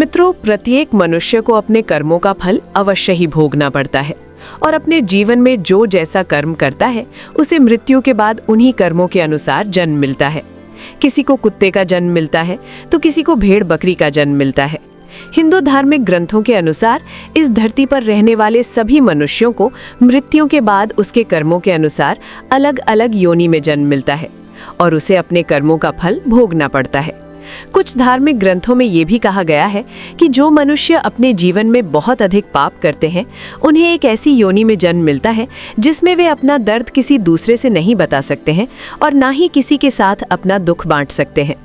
मित्रों, प्रत्येक मनुष्य को अपने कर्मों का फल अवश्य ही भोगना पड़ता है और अपने जीवन में जो जैसा कर्म करता है उसे मृत्यु के बाद उन्हीं कर्मों के अनुसार जन्म मिलता है। किसी को कुत्ते का जन्म मिलता है तो किसी को भेड़ बकरी का जन्म मिलता है। हिंदू धार्मिक ग्रंथों के अनुसार इस धरती पर रहने वाले सभी मनुष्यों को मृत्यु के बाद उसके कर्मों के अनुसार अलग अलग योनि में जन्म मिलता है और उसे अपने कर्मों का फल भोगना पड़ता है। कुछ धार्मिक ग्रंथों में ये भी कहा गया है कि जो मनुष्य अपने जीवन में बहुत अधिक पाप करते हैं उन्हें एक ऐसी योनि में जन्म मिलता है जिसमें वे अपना दर्द किसी दूसरे से नहीं बता सकते हैं और ना ही किसी के साथ अपना दुख बांट सकते हैं।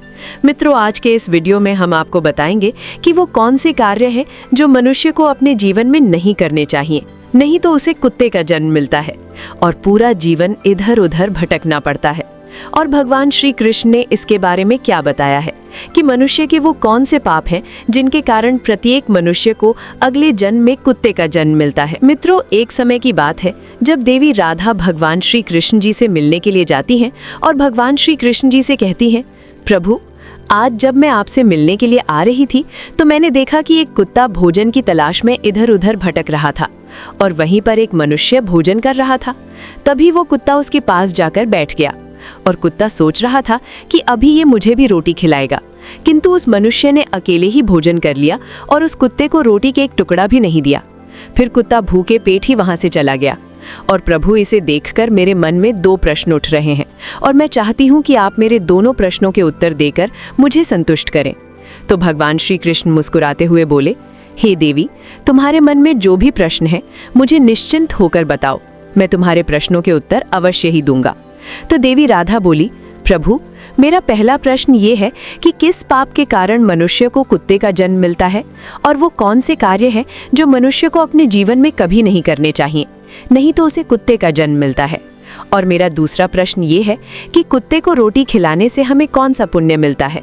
मित्रों, आज के इस वीडियो में हम आपको बताएंगे कि वो कौन से कार्य हैं जो मनुष्य को अपने जीवन में नहीं करने चाहिए, नहीं तो उसे कुत्ते का जन्म मिलता है और पूरा जीवन इधर उधर भटकना पड़ता है। और भगवान श्री कृष्ण ने इसके बारे में क्या बताया है कि मनुष्य के वो कौन से पाप हैं जिनके कारण प्रत्येक मनुष्य को अगले जन्म में कुत्ते का जन्म मिलता है। मित्रों, एक समय की बात है जब देवी राधा भगवान श्री कृष्ण जी से मिलने के लिए जाती हैं और भगवान श्री कृष्ण जी से कहती हैं, प्रभु, आज जब मैं आपसे मिलने के लिए आ रही थी तो मैंने देखा कि एक कुत्ता भोजन की तलाश में इधर उधर भटक रहा था और वहीं पर एक मनुष्य भोजन कर रहा था। तभी वो कुत्ता उसके पास जाकर बैठ गया और कुत्ता सोच रहा था कि अभी ये मुझे भी रोटी खिलाएगा, किंतु उस मनुष्य ने अकेले ही भोजन कर लिया और उस कुत्ते को रोटी के एक टुकड़ा भी नहीं दिया। फिर कुत्ता भूखे पेट ही वहां से चला गया। और प्रभु, इसे देखकर मेरे मन में दो प्रश्न उठ रहे हैं और मैं चाहती हूँ कि आप मेरे दोनों प्रश्नों के उत्तर देकर मुझे संतुष्ट करें। तो भगवान श्री कृष्ण मुस्कुराते हुए बोले, हे देवी, तुम्हारे मन में जो भी प्रश्न है मुझे निश्चिंत होकर बताओ, मैं तुम्हारे प्रश्नों के उत्तर अवश्य ही दूंगा। तो देवी राधा बोली, प्रभु, मेरा पहला प्रश्न ये है कि किस पाप के कारण मनुष्य को कुत्ते का जन्म मिलता है और वो कौन से कार्य हैं जो मनुष्य को अपने जीवन में कभी नहीं करने चाहिए, नहीं तो उसे कुत्ते का जन्म मिलता है। और मेरा दूसरा प्रश्न ये है कि कुत्ते को रोटी खिलाने से हमें कौन सा पुण्य मिलता है।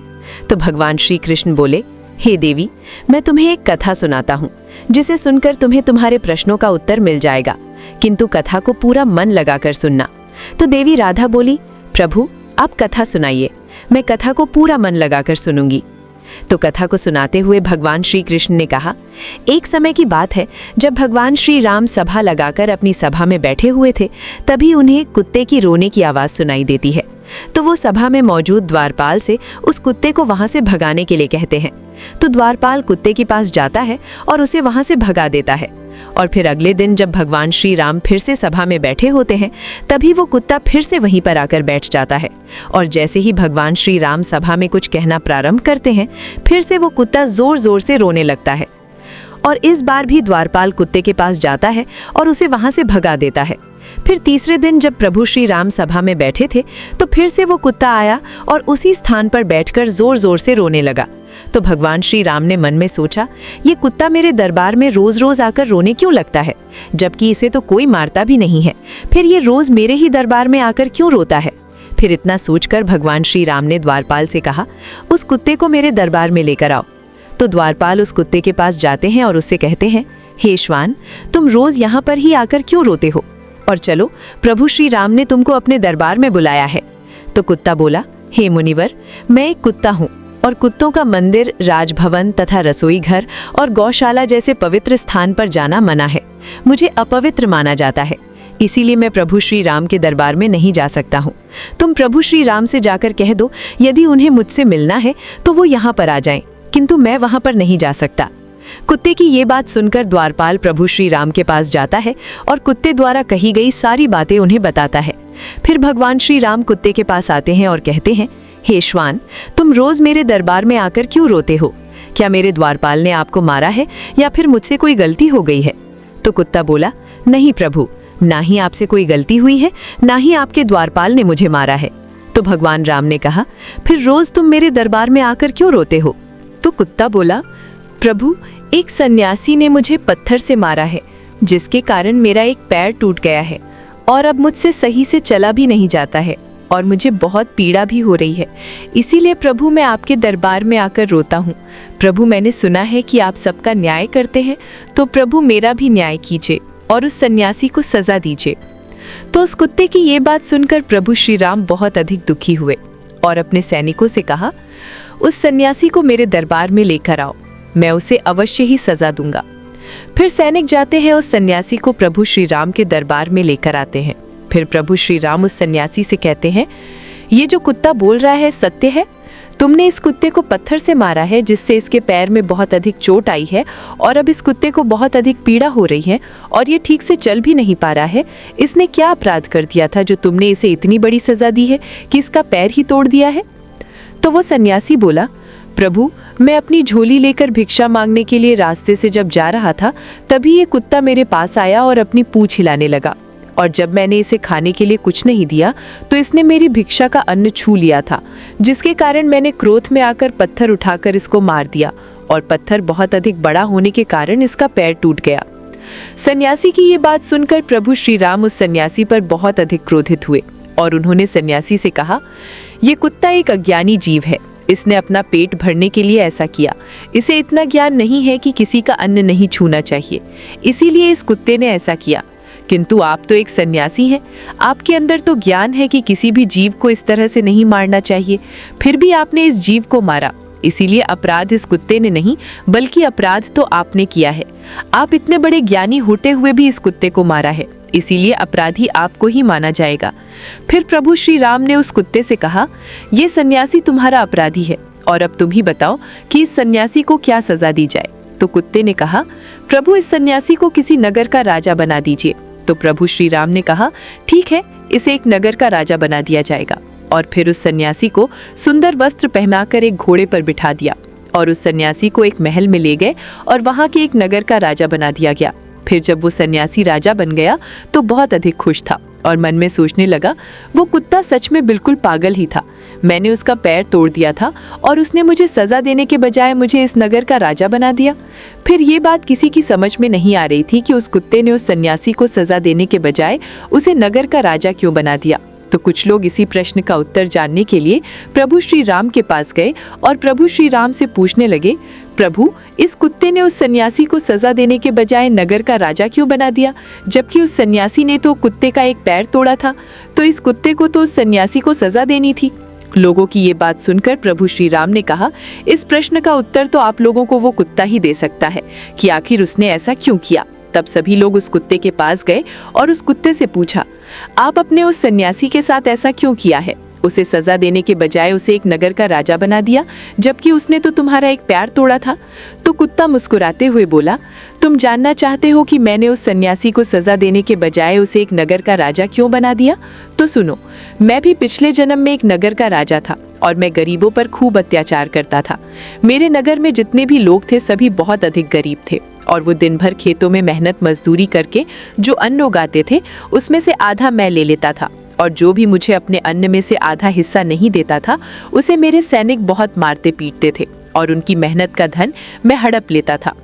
तो भगवान श्री कृष्ण बोले, हे देवी, मैं तुम्हें एक कथा सुनाता हूँ जिसे सुनकर तुम्हें तुम्हारे प्रश्नों का उत्तर मिल जाएगा, किंतु कथा को पूरा मन लगाकर सुनना। तो देवी राधा बोली, प्रभु, आप कथा सुनाइए, मैं कथा को पूरा मन लगाकर सुनूंगी। तो कथा को सुनाते हुए भगवान श्री कृष्ण ने कहा, एक समय की बात है जब भगवान श्री राम सभा लगाकर अपनी सभा में बैठे हुए थे, तभी उन्हें कुत्ते की रोने की आवाज़ सुनाई देती है। तो वो सभा में मौजूद द्वारपाल से उस कुत्ते को वहां से भगाने के लिए कहते हैं। तो द्वारपाल कुत्ते के पास जाता है और उसे वहां से भगा देता है। और फिर अगले दिन जब भगवान श्री राम फिर से सभा में बैठे होते हैं, तभी वो कुत्ता फिर से वहीं पर आकर बैठ जाता है और जैसे ही भगवान श्री राम सभा में कुछ कहना प्रारंभ करते हैं, फिर से वो कुत्ता जोर जोर से रोने लगता है। और इस बार भी द्वारपाल कुत्ते के पास जाता है और उसे वहां से भगा देता है। फिर तीसरे दिन जब प्रभु श्री राम सभा में बैठे थे तो फिर से वो कुत्ता आया और उसी स्थान पर बैठकर जोर जोर से रोने लगा। तो भगवान श्री राम ने मन में सोचा, ये कुत्ता मेरे दरबार में रोज रोज आकर रोने क्यों लगता है, जबकि इसे तो कोई मारता भी नहीं है, फिर ये रोज मेरे ही दरबार में आकर क्यों रोता है। फिर इतना सोचकर भगवान श्री राम ने द्वारपाल से कहा, उस कुत्ते को मेरे दरबार में लेकर आओ। तो द्वारपाल उस कुत्ते के पास जाते हैं और उससे कहते हैं, हे श्वान, तुम रोज यहाँ पर ही आकर क्यों रोते हो, और चलो, प्रभु श्री राम ने तुमको अपने दरबार में बुलाया है। तो कुत्ता बोला, हे मुनिवर, मैं एक कुत्ता हूँ और कुत्तों का मंदिर, राजभवन तथा रसोई घर और गौशाला जैसे पवित्र स्थान पर जाना मना है, मुझे अपवित्र माना जाता है, इसीलिए मैं प्रभु श्री राम के दरबार में नहीं जा सकता हूँ। तुम प्रभु श्री राम से जाकर कह दो, यदि उन्हें मुझसे मिलना है तो वो यहाँ पर आ जाएं, किंतु मैं वहाँ पर नहीं जा सकता। कुत्ते की ये बात सुनकर द्वारपाल प्रभु श्री राम के पास जाता है और कुत्ते द्वारा कही गई सारी बातें उन्हें बताता है। फिर भगवान श्री राम कुत्ते के पास आते हैं और कहते हैं, हे श्वान, तुम रोज मेरे दरबार में आकर क्यों रोते हो, क्या मेरे द्वारपाल ने आपको मारा है या फिर मुझसे कोई गलती हो गई है। तो कुत्ता बोला, नहीं प्रभु, ना ही आपसे कोई गलती हुई है, ना ही आपके द्वारपाल ने मुझे मारा है। तो भगवान राम ने कहा, फिर रोज तुम मेरे दरबार में आकर क्यों रोते हो। तो कुत्ता बोला, प्रभु, एक सन्यासी ने मुझे पत्थर से मारा है, जिसके कारण मेरा एक पैर टूट गया है और अब मुझसे सही से चला भी नहीं जाता है और मुझे बहुत पीड़ा भी हो रही है, इसीलिए प्रभु मैं आपके दरबार में आकर रोता हूँ। प्रभु, मैंने सुना है कि आप सबका न्याय करते हैं, तो प्रभु मेरा भी न्याय कीजिए और उस सन्यासी को सजा दीजिए। तो उस कुत्ते की ये बात सुनकर प्रभु श्री राम बहुत अधिक दुखी हुए और अपने सैनिकों से कहा, उस सन्यासी को मेरे दरबार में लेकर आओ। मैं उसे अवश्य ही सजा दूंगा। फिर सैनिक जाते हैं, उस सन्यासी को प्रभु श्री राम के दरबार में लेकर आते हैं। फिर प्रभु श्री राम उस सन्यासी से कहते हैं, ये जो कुत्ता बोल रहा है सत्य है? तुमने इस कुत्ते को पत्थर से मारा है, जिससे इसके पैर में बहुत अधिक चोट आई है और अब इस कुत्ते को बहुत अधिक पीड़ा हो रही है और ये ठीक से चल भी नहीं पा रहा है। इसने क्या अपराध कर दिया था जो तुमने इसे इतनी बड़ी सजा दी है कि इसका पैर ही तोड़ दिया है? तो वो सन्यासी बोला, प्रभु, मैं अपनी झोली लेकर भिक्षा मांगने के लिए रास्ते से जब जा रहा था, तभी ये कुत्ता मेरे पास आया और अपनी पूंछ हिलाने लगा, और जब मैंने इसे खाने के लिए कुछ नहीं दिया तो इसने मेरी भिक्षा का अन्न छू लिया था, जिसके कारण मैंने क्रोध में आकर पत्थर उठाकर इसको मार दिया और पत्थर बहुत अधिक बड़ा होने के कारण इसका पैर टूट गया। सन्यासी की ये बात सुनकर प्रभु श्री राम उस सन्यासी पर बहुत अधिक क्रोधित हुए और उन्होंने सन्यासी से कहा, ये कुत्ता एक अज्ञानी जीव है। इसने अपना पेट भरने के लिए ऐसा किया। इसे इतना ज्ञान नहीं है कि किसी का अन्न नहीं छूना चाहिए, इसीलिए इस कुत्ते ने ऐसा किया। किंतु आप तो एक सन्यासी हैं, आपके अंदर तो ज्ञान है कि किसी भी जीव को इस तरह से नहीं मारना चाहिए, फिर भी आपने इस जीव को मारा। इसीलिए अपराध इस कुत्ते ने नहीं, बल्कि अपराध तो आपने किया है। आप इतने बड़े ज्ञानी होते हुए भी इस कुत्ते को मारा है, इसीलिए अपराधी आपको ही माना जाएगा। फिर प्रभु श्री राम ने उस कुत्ते से कहा, ये सन्यासी तुम्हारा अपराधी है और अब तुम ही बताओ कि इस सन्यासी को क्या सजा दी जाए। तो कुत्ते ने कहा, प्रभु, इस सन्यासी को किसी नगर का राजा बना दीजिए। तो प्रभु श्री राम ने कहा, ठीक है, इसे एक नगर का राजा बना दिया जाएगा। और फिर उस सन्यासी को सुंदर वस्त्र पहनाकर एक घोड़े पर बिठा दिया और उस सन्यासी को एक महल में ले गए और वहां के एक नगर का राजा बना दिया गया। फिर जब वो सन्यासी राजा बन गया तो बहुत अधिक खुश था और मन में सोचने लगा, वो कुत्ता सच में बिल्कुल पागल ही था। मैंने उसका पैर तोड़ दिया था और उसने मुझे सजा देने के बजाय मुझे इस नगर का राजा बना दिया। फिर ये बात किसी की समझ में नहीं आ रही थी कि उस कुत्ते ने उस सन्यासी को सजा देने के बजाय उसे नगर का राजा क्यों बना दिया। तो कुछ लोग इसी प्रश्न का उत्तर जानने के लिए प्रभु श्री राम के पास गए और प्रभु श्री राम से पूछने लगे, प्रभु, इस कुत्ते ने उस सन्यासी को सजा देने के बजाय नगर का राजा क्यों बना दिया, जबकि उस सन्यासी ने तो कुत्ते का एक पैर तोड़ा था। तो इस कुत्ते को तो उस सन्यासी को सजा देनी थी। लोगों की ये बात सुनकर प्रभु श्री राम ने कहा, इस प्रश्न का उत्तर तो आप लोगों को वो कुत्ता ही दे सकता है कि आखिर उसने ऐसा क्यों किया। तब सभी लोग उस कुत्ते के पास गए और उस कुत्ते से पूछा, आप अपने उस सन्यासी के साथ ऐसा क्यों किया है? उसे सजा देने के बजाय उसे एक नगर का राजा बना दिया, जबकि उसने तो तुम्हारा एक पैर तोड़ा था। तो कुत्ता मुस्कुराते हुए बोला, तुम जानना चाहते हो कि मैंने उस सन्यासी को सजा देने के बजाय उसे एक नगर का राजा क्यों बना दिया? तो सुनो, मैं भी पिछले जन्म में एक नगर का राजा था और मैं गरीबों पर खूब अत्याचार करता था। मेरे नगर में जितने भी लोग थे सभी बहुत अधिक गरीब थे और वो दिन भर खेतों में मेहनत मजदूरी करके जो अन्न उगाते थे उसमें से आधा मैं ले लेता था, और जो भी मुझे अपने अन्न में से आधा हिस्सा नहीं देता था उसे मेरे सैनिक बहुत मारते पीटते थे और उनकी मेहनत का धन मैं हड़प लेता था।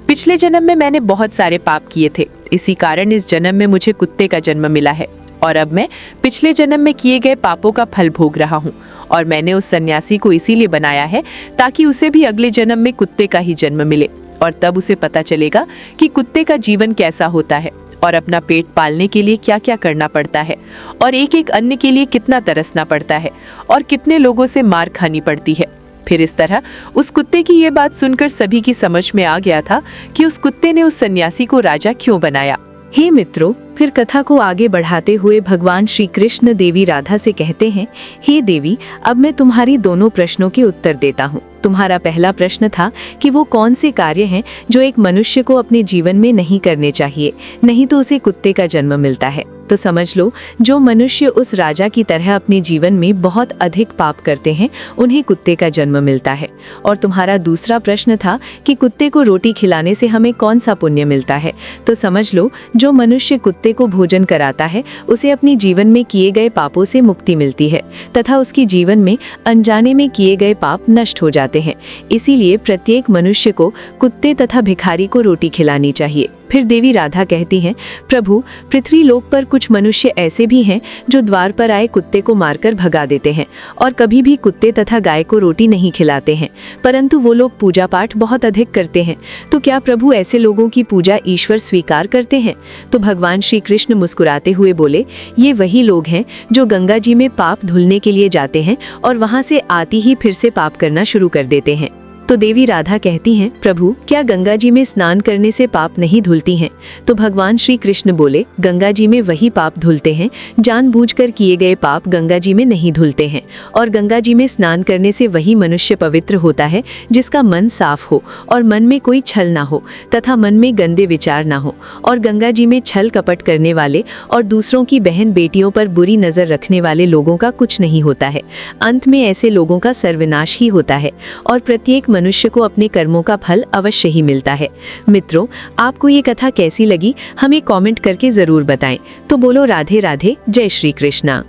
पिछले जन्म में मैंने बहुत सारे पाप किए थे, इसी कारण इस जन्म में मुझे कुत्ते का जन्म मिला है और अब मैं पिछले जन्म में किए गए पापों का फल भोग रहा हूँ। और मैंने उस सन्यासी को इसीलिए बनाया है ताकि उसे भी अगले जन्म में कुत्ते का ही जन्म मिले और तब उसे पता चलेगा कि कुत्ते का जीवन कैसा होता है और अपना पेट पालने के लिए क्या क्या करना पड़ता है और एक एक अन्न के लिए कितना तरसना पड़ता है और कितने लोगों से मार खानी पड़ती है। फिर इस तरह उस कुत्ते की ये बात सुनकर सभी की समझ में आ गया था कि उस कुत्ते ने उस सन्यासी को राजा क्यों बनाया। हे मित्रों, फिर कथा को आगे बढ़ाते हुए भगवान श्री कृष्ण देवी राधा से कहते हैं, हे देवी, अब मैं तुम्हारी दोनों प्रश्नों के उत्तर देता हूँ। तुम्हारा पहला प्रश्न था कि वो कौन से कार्य हैं जो एक मनुष्य को अपने जीवन में नहीं करने चाहिए, नहीं तो उसे कुत्ते का जन्म मिलता है। तो समझ लो, जो मनुष्य उस राजा की तरह अपने जीवन में बहुत अधिक पाप करते हैं उन्हें कुत्ते का जन्म मिलता है। और तुम्हारा दूसरा प्रश्न था कि कुत्ते को रोटी खिलाने से हमें कौन सा पुण्य मिलता है। तो समझ लो, जो मनुष्य कुत्ते को भोजन कराता है उसे अपने जीवन में किए गए पापों से मुक्ति मिलती है तथा उसके जीवन में अनजाने में किए गए पाप नष्ट हो जाते हैं। इसीलिए प्रत्येक मनुष्य को कुत्ते तथा भिखारी को रोटी खिलानी चाहिए। फिर देवी राधा कहती हैं, प्रभु, पृथ्वी लोक पर कुछ मनुष्य ऐसे भी हैं जो द्वार पर आए कुत्ते को मारकर भगा देते हैं और कभी भी कुत्ते तथा गाय को रोटी नहीं खिलाते हैं, परंतु वो लोग पूजा पाठ बहुत अधिक करते हैं। तो क्या प्रभु ऐसे लोगों की पूजा ईश्वर स्वीकार करते हैं? तो भगवान श्री कृष्ण मुस्कुराते हुए बोले, ये वही लोग हैं जो गंगा जी में पाप धुलने के लिए जाते हैं और वहां से आती ही फिर से पाप करना शुरू कर देते हैं। तो देवी राधा कहती हैं, प्रभु क्या गंगा जी में स्नान करने से पाप नहीं धुलती हैं? तो भगवान श्री कृष्ण बोले, गंगा जी में वही पाप धुलते हैं, जानबूझकर किए गए पाप गंगा जी में नहीं धुलते हैं। और गंगा जी में स्नान करने से वही मनुष्य पवित्र होता है जिसका मन साफ हो और मन में कोई छल ना हो तथा मन में गंदे विचार ना हो। और गंगा जी में छल कपट करने वाले और दूसरों की बहन बेटियों पर बुरी नजर रखने वाले लोगों का कुछ नहीं होता है। अंत में ऐसे लोगों का सर्वनाश ही होता है और प्रत्येक मनुष्य को अपने कर्मों का फल अवश्य ही मिलता है। मित्रों, आपको ये कथा कैसी लगी हमें कमेंट करके जरूर बताएं। तो बोलो राधे राधे, जय श्री कृष्णा।